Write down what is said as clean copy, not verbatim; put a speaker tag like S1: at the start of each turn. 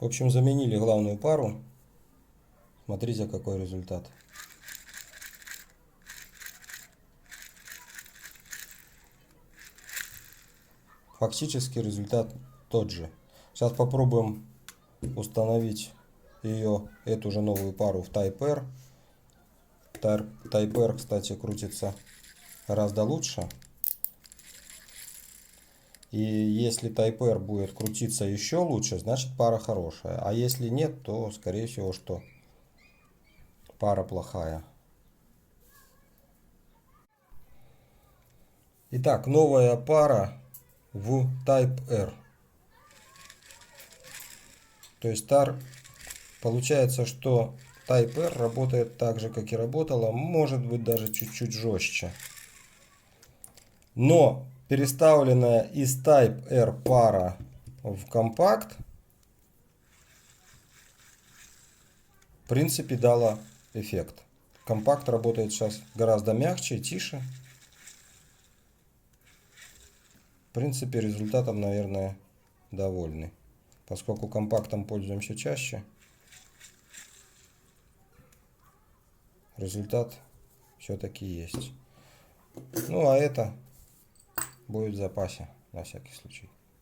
S1: В общем, заменили главную пару. Смотрите, какой результат. Фактически результат тот же. Сейчас попробуем установить эту же новую пару в Type R. Type R, кстати, крутится гораздо лучше. И если Type R будет крутиться еще лучше, значит пара хорошая. А если нет, то скорее всего, что пара плохая. Итак, новая пара в Type R. То есть получается, что Type R работает так же, как и работала, может быть даже чуть-чуть жестче. Но переставленная из Type R пара в компакт, в принципе, дала эффект. Компакт работает сейчас гораздо мягче и тише. В принципе, результатом, наверное, довольны. Поскольку компактом пользуемся чаще, результат все-таки есть. Ну, а это будет в запасе, на всякий случай.